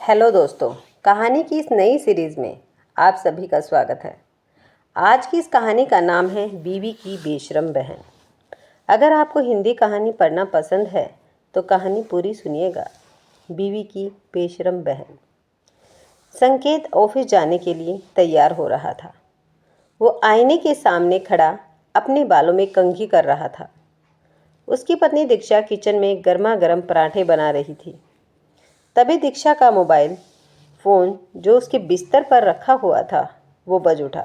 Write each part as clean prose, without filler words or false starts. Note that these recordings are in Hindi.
हेलो दोस्तों, कहानी की इस नई सीरीज़ में आप सभी का स्वागत है। आज की इस कहानी का नाम है बीवी की बेशरम बहन। अगर आपको हिंदी कहानी पढ़ना पसंद है तो कहानी पूरी सुनिएगा। बीवी की बेशरम बहन। संकेत ऑफिस जाने के लिए तैयार हो रहा था। वो आईने के सामने खड़ा अपने बालों में कंघी कर रहा था। उसकी पत्नी दीक्षा किचन में गर्मा गर्म पराठे बना रही थी। तभी दीक्षा का मोबाइल फ़ोन जो उसके बिस्तर पर रखा हुआ था वो बज उठा।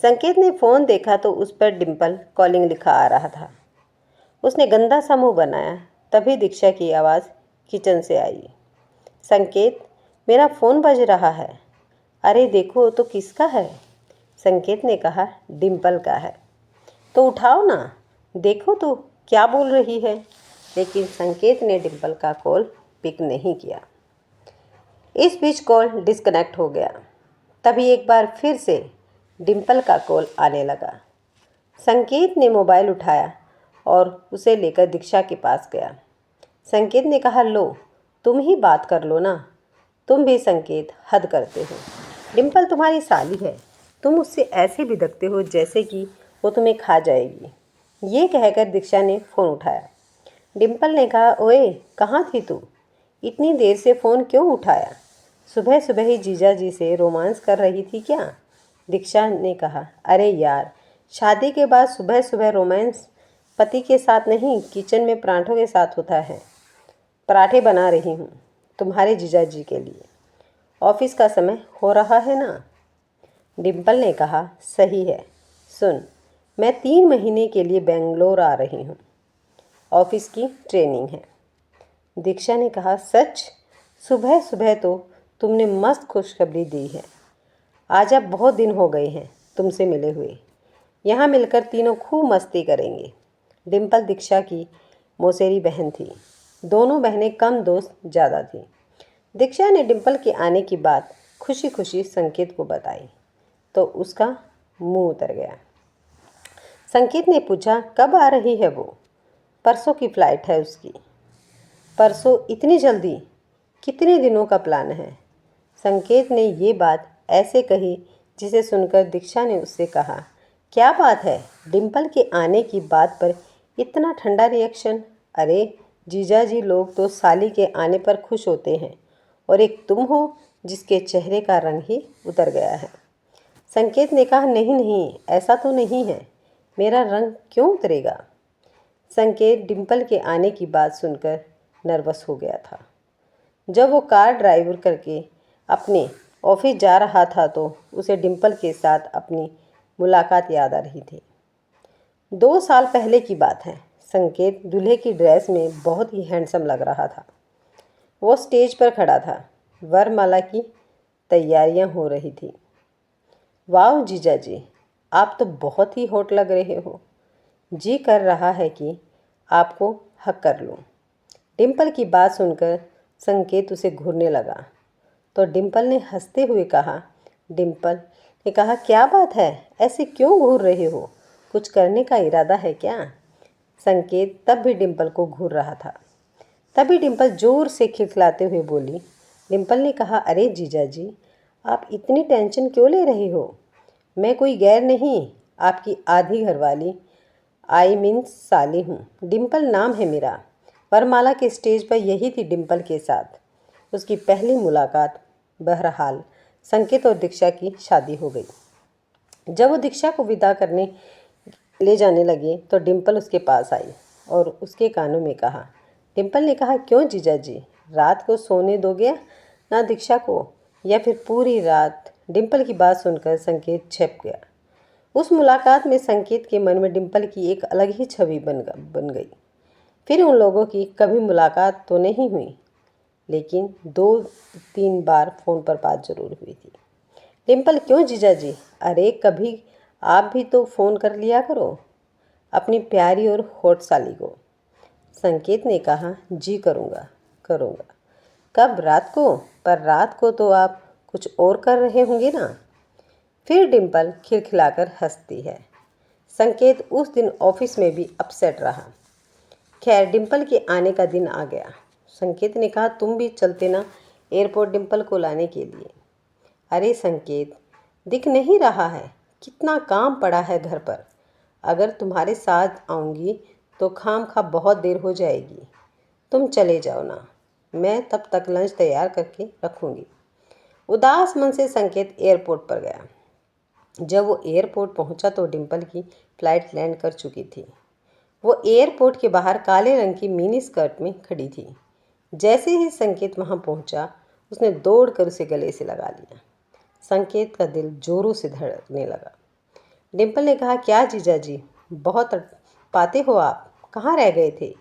संकेत ने फ़ोन देखा तो उस पर डिम्पल कॉलिंग लिखा आ रहा था। उसने गंदा सा मुंह बनाया। तभी दीक्षा की आवाज़ किचन से आई। संकेत, मेरा फ़ोन बज रहा है। अरे देखो तो किसका है? संकेत ने कहा, डिम्पल का है। तो उठाओ ना, देखो तो क्या बोल रही है। लेकिन संकेत ने डिम्पल का कॉल पिक नहीं किया। इस बीच कॉल डिस्कनेक्ट हो गया। तभी एक बार फिर से डिम्पल का कॉल आने लगा। संकेत ने मोबाइल उठाया और उसे लेकर दीक्षा के पास गया। संकेत ने कहा, लो तुम ही बात कर लो ना। तुम भी संकेत हद करते हो। डिम्पल तुम्हारी साली है, तुम उससे ऐसे बिदकते हो जैसे कि वो तुम्हें खा जाएगी। ये कहकर दीक्षा ने फ़ोन उठाया। डिम्पल ने कहा, ओए कहाँ थी तू? इतनी देर से फ़ोन क्यों उठाया? सुबह सुबह ही जीजा जी से रोमांस कर रही थी क्या? दीक्षा ने कहा, अरे यार, शादी के बाद सुबह सुबह रोमांस पति के साथ नहीं, किचन में पराठों के साथ होता है। पराठे बना रही हूँ तुम्हारे जीजा जी के लिए। ऑफिस का समय हो रहा है ना? डिम्पल ने कहा, सही है। सुन, मैं 3 महीने के लिए बेंगलोर आ रही हूँ। ऑफिस की ट्रेनिंग है। दीक्षा ने कहा, सच? सुबह सुबह तो तुमने मस्त खुशखबरी दी है। आज अब बहुत दिन हो गए हैं तुमसे मिले हुए। यहाँ मिलकर तीनों खूब मस्ती करेंगे। डिम्पल दीक्षा की मौसेरी बहन थी। दोनों बहनें कम दोस्त ज़्यादा थीं। दीक्षा ने डिम्पल के आने की बात खुशी खुशी संकेत को बताई तो उसका मुंह उतर गया। संकेत ने पूछा, कब आ रही है वो? परसों की फ़्लाइट है उसकी। परसों? इतनी जल्दी? कितने दिनों का प्लान है? संकेत ने ये बात ऐसे कही जिसे सुनकर दीक्षा ने उससे कहा, क्या बात है? डिम्पल के आने की बात पर इतना ठंडा रिएक्शन? अरे जीजा जी लोग तो साली के आने पर खुश होते हैं और एक तुम हो जिसके चेहरे का रंग ही उतर गया है। संकेत ने कहा, नहीं नहीं, ऐसा तो नहीं है। मेरा रंग क्यों उतरेगा? संकेत डिम्पल के आने की बात सुनकर नर्वस हो गया था। जब वो कार ड्राइव करके अपने ऑफिस जा रहा था तो उसे डिम्पल के साथ अपनी मुलाकात याद आ रही थी। 2 साल पहले की बात है। संकेत दूल्हे की ड्रेस में बहुत ही हैंडसम लग रहा था। वो स्टेज पर खड़ा था। वरमाला की तैयारियां हो रही थी। वाह जीजा जी, आप तो बहुत ही हॉट लग रहे हो। जी कर रहा है कि आपको हक कर लूं। डिम्पल की बात सुनकर संकेत उसे घूरने लगा तो डिम्पल ने हंसते हुए कहा, डिम्पल ने कहा, क्या बात है, ऐसे क्यों घूर रहे हो? कुछ करने का इरादा है क्या? संकेत तब भी डिम्पल को घूर रहा था। तभी डिम्पल जोर से खिलखिलाते हुए बोली। डिम्पल ने कहा, अरे जीजा जी, आप इतनी टेंशन क्यों ले रहे हो? मैं कोई गैर नहीं, आपकी आधी घरवाली आई मीन साली हूँ। डिम्पल नाम है मेरा। वरमाला के स्टेज पर यही थी डिम्पल के साथ उसकी पहली मुलाकात। बहरहाल संकेत और दीक्षा की शादी हो गई। जब वो दीक्षा को विदा करने ले जाने लगे तो डिम्पल उसके पास आई और उसके कानों में कहा। डिम्पल ने कहा, क्यों जीजा जी, रात को सोने दोगे ना दीक्षा को, या फिर पूरी रात? डिम्पल की बात सुनकर संकेत छिप गया। उस मुलाकात में संकेत के मन में डिम्पल की एक अलग ही छवि बन गई। फिर उन लोगों की कभी मुलाकात तो नहीं हुई, लेकिन 2-3 बार फ़ोन पर बात ज़रूर हुई थी। डिम्पल, क्यों जीजा जी? अरे कभी आप भी तो फ़ोन कर लिया करो अपनी प्यारी और होठ साली को। संकेत ने कहा, जी करूँगा करूँगा। कब? रात को? पर रात को तो आप कुछ और कर रहे होंगे ना? फिर डिम्पल खिलखिलाकर हंसती है। संकेत उस दिन ऑफिस में भी अपसेट रहा। खैर डिम्पल के आने का दिन आ गया। संकेत ने कहा, तुम भी चलते ना, एयरपोर्ट डिम्पल को लाने के लिए। अरे संकेत, दिख नहीं रहा है, कितना काम पड़ा है घर पर। अगर तुम्हारे साथ आऊँगी तो खामखा बहुत देर हो जाएगी। तुम चले जाओ ना, मैं तब तक लंच तैयार करके रखूँगी। उदास मन से संकेत एयरपोर्ट पर गया। जब वो एयरपोर्ट पहुंचा तो डिम्पल की फ़्लाइट लैंड कर चुकी थी। वो एयरपोर्ट के बाहर काले रंग की मिनी स्कर्ट में खड़ी थी। जैसे ही संकेत वहां पहुंचा, उसने दौड़कर उसे गले से लगा लिया। संकेत का दिल जोरों से धड़कने लगा। डिम्पल ने कहा, क्या जीजा जी, बहुत पाते हो आप, कहाँ रह गए थे?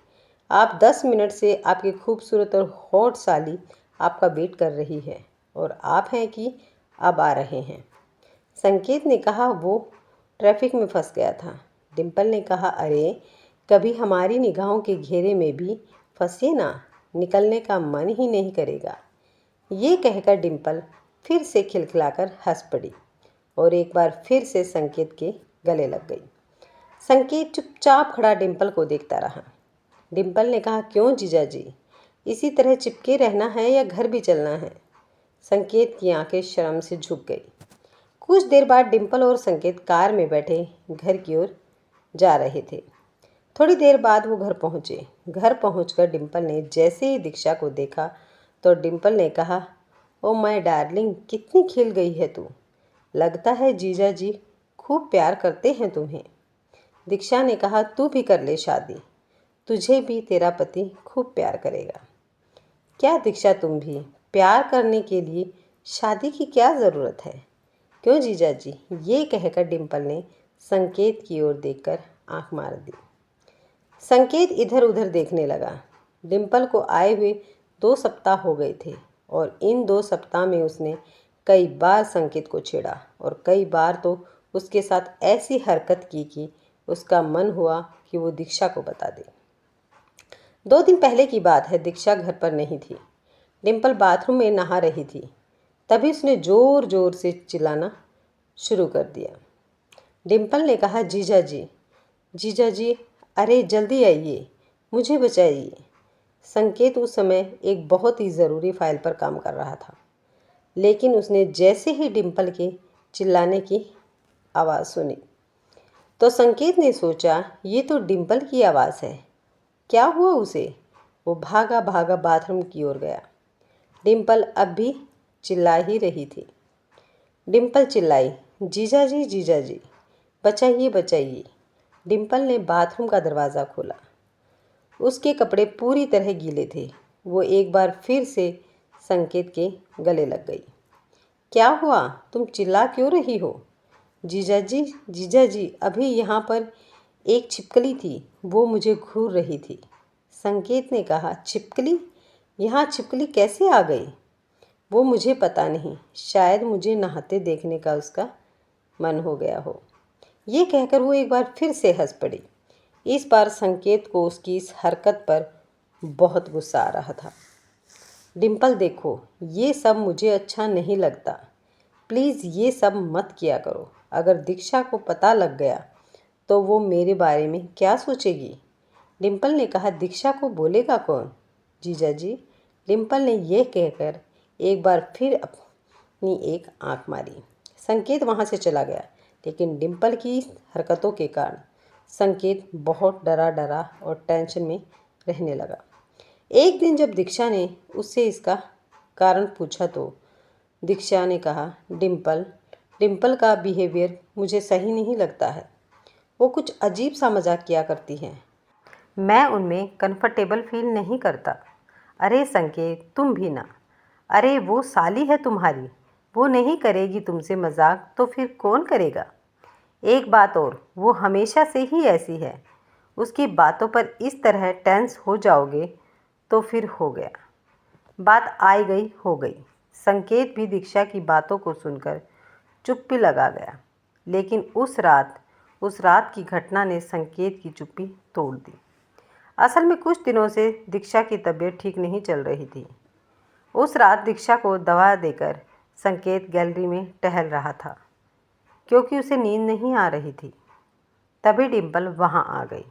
आप 10 मिनट से आपकी खूबसूरत और हॉट साली आपका वेट कर रही है और आप हैं कि अब आ रहे हैं। संकेत ने कहा, वो ट्रैफिक में फंस गया था। डिम्पल ने कहा, अरे कभी हमारी निगाहों के घेरे में भी फंसे ना, निकलने का मन ही नहीं करेगा। ये कहकर डिम्पल फिर से खिलखिलाकर हंस पड़ी और एक बार फिर से संकेत के गले लग गई। संकेत चुपचाप खड़ा डिम्पल को देखता रहा। डिम्पल ने कहा, क्यों जीजा जी, इसी तरह चिपके रहना है या घर भी चलना है? संकेत की आंखें शर्म से झुक गई। कुछ देर बाद डिम्पल और संकेत कार में बैठे घर की ओर जा रहे थे। थोड़ी देर बाद वो घर पहुंचे। घर पहुंचकर डिम्पल ने जैसे ही दीक्षा को देखा तो डिम्पल ने कहा, ओ माय डार्लिंग, कितनी खिल गई है तू। लगता है जीजा जी खूब प्यार करते हैं तुम्हें। दीक्षा ने कहा, तू भी कर ले शादी, तुझे भी तेरा पति खूब प्यार करेगा। क्या दीक्षा, तुम भी प्यार करने के लिए शादी की क्या ज़रूरत है? क्यों जीजा जी? ये कहकर डिम्पल ने संकेत की ओर देखकर आंख मार दी। संकेत इधर उधर देखने लगा। डिम्पल को आए हुए 2 सप्ताह हो गए थे और इन 2 सप्ताह में उसने कई बार संकेत को छेड़ा और कई बार तो उसके साथ ऐसी हरकत की कि उसका मन हुआ कि वो दीक्षा को बता दे। 2 दिन पहले की बात है, दीक्षा घर पर नहीं थी। डिम्पल बाथरूम में नहा रही थी। तभी उसने ज़ोर ज़ोर से चिल्लाना शुरू कर दिया। डिम्पल ने कहा, जीजा जी, जीजा जी, अरे जल्दी आइए, मुझे बचाइए। संकेत उस समय एक बहुत ही ज़रूरी फाइल पर काम कर रहा था, लेकिन उसने जैसे ही डिम्पल के चिल्लाने की आवाज़ सुनी तो संकेत ने सोचा, ये तो डिम्पल की आवाज़ है। क्या हुआ उसे? वो भागा भागा बाथरूम की ओर गया। डिम्पल अब भी चिल्ला ही रही थी। डिम्पल चिल्लाई, जीजा जी, जीजा जी, बचाइए बचाइए। डिम्पल ने बाथरूम का दरवाज़ा खोला। उसके कपड़े पूरी तरह गीले थे। वो एक बार फिर से संकेत के गले लग गई। क्या हुआ, तुम चिल्ला क्यों रही हो? जीजा जी, जीजा जी, अभी यहाँ पर एक छिपकली थी, वो मुझे घूर रही थी। संकेत ने कहा, छिपकली? यहाँ छिपकली कैसे आ गई? वो मुझे पता नहीं, शायद मुझे नहाते देखने का उसका मन हो गया हो। ये कहकर वो एक बार फिर से हंस पड़ी। इस बार संकेत को उसकी इस हरकत पर बहुत गुस्सा आ रहा था। डिम्पल देखो, ये सब मुझे अच्छा नहीं लगता। प्लीज़ ये सब मत किया करो। अगर दीक्षा को पता लग गया तो वो मेरे बारे में क्या सोचेगी? डिम्पल ने कहा, दीक्षा को बोलेगा कौन? जीजा जी, डिम्पल ने यह कहकर एक बार फिर अपनी एक आंख मारी। संकेत वहाँ से चला गया, लेकिन डिम्पल की हरकतों के कारण संकेत बहुत डरा डरा और टेंशन में रहने लगा। एक दिन जब दीक्षा ने उससे इसका कारण पूछा तो दीक्षा ने कहा, डिम्पल, डिम्पल का बिहेवियर मुझे सही नहीं लगता है। वो कुछ अजीब सा मजाक किया करती है। मैं उनमें कंफर्टेबल फील नहीं करता। अरे संकेत, तुम भी ना। अरे वो साली है तुम्हारी, वो नहीं करेगी तुमसे मजाक तो फिर कौन करेगा? एक बात और, वो हमेशा से ही ऐसी है। उसकी बातों पर इस तरह टेंस हो जाओगे तो फिर हो गया। बात आई गई हो गई। संकेत भी दीक्षा की बातों को सुनकर चुप्पी लगा गया। लेकिन उस रात की घटना ने संकेत की चुप्पी तोड़ दी। असल में कुछ दिनों से दीक्षा की तबीयत ठीक नहीं चल रही थी। उस रात दीक्षा को दवा देकर संकेत गैलरी में टहल रहा था, क्योंकि उसे नींद नहीं आ रही थी। तभी डिम्पल वहाँ आ गई।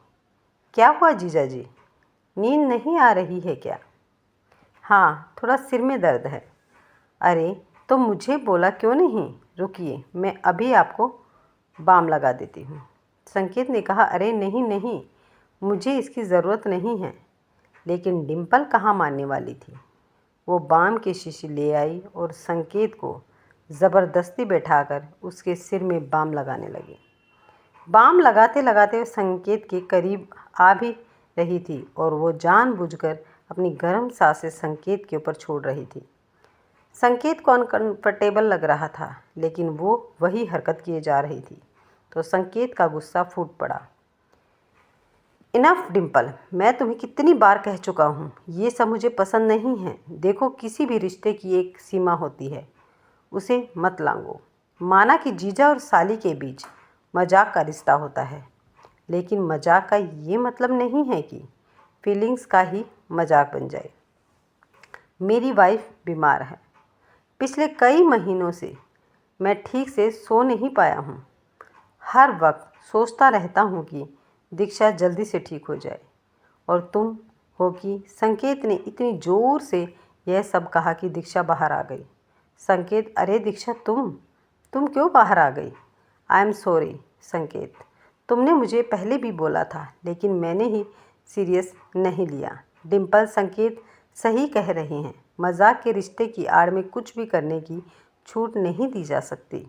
क्या हुआ जीजा जी, नींद नहीं आ रही है क्या? हाँ, थोड़ा सिर में दर्द है। अरे, तो मुझे बोला क्यों नहीं? रुकिए, मैं अभी आपको बाम लगा देती हूँ। संकेत ने कहा, अरे नहीं नहीं, मुझे इसकी ज़रूरत नहीं है। लेकिन डिम्पल कहाँ मानने वाली थी। वो बाम की शीशी ले आई और संकेत को ज़बरदस्ती बैठाकर उसके सिर में बाम लगाने लगी। बाम लगाते लगाते संकेत के करीब आ भी रही थी और वो जानबूझकर अपनी गर्म सांसें संकेत के ऊपर छोड़ रही थी। संकेत को अनकंफर्टेबल लग रहा था, लेकिन वो वही हरकत किए जा रही थी, तो संकेत का गुस्सा फूट पड़ा। इनफ डिम्पल, मैं तुम्हें कितनी बार कह चुका हूँ, ये सब मुझे पसंद नहीं है। देखो, किसी भी रिश्ते की एक सीमा होती है, उसे मत लांघो। माना कि जीजा और साली के बीच मजाक का रिश्ता होता है, लेकिन मजाक का ये मतलब नहीं है कि फीलिंग्स का ही मजाक बन जाए। मेरी वाइफ बीमार है। पिछले कई महीनों से मैं ठीक से सो नहीं पाया हूँ। हर वक्त सोचता रहता हूँ कि दीक्षा जल्दी से ठीक हो जाए। और तुम हो कि संकेत ने इतनी ज़ोर से यह सब कहा कि दीक्षा बाहर आ गई। संकेत, अरे दीक्षा, तुम क्यों बाहर आ गई? आई एम सॉरी संकेत, तुमने मुझे पहले भी बोला था, लेकिन मैंने ही सीरियस नहीं लिया। डिम्पल, संकेत सही कह रहे हैं। मजाक के रिश्ते की आड़ में कुछ भी करने की छूट नहीं दी जा सकती।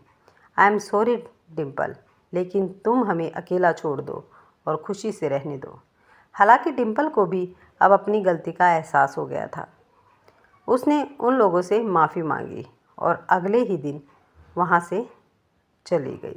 आई एम सॉरी डिम्पल, लेकिन तुम हमें अकेला छोड़ दो और खुशी से रहने दो। हालांकि डिम्पल को भी अब अपनी गलती का एहसास हो गया था। उसने उन लोगों से माफ़ी मांगी और अगले ही दिन वहाँ से चली गई।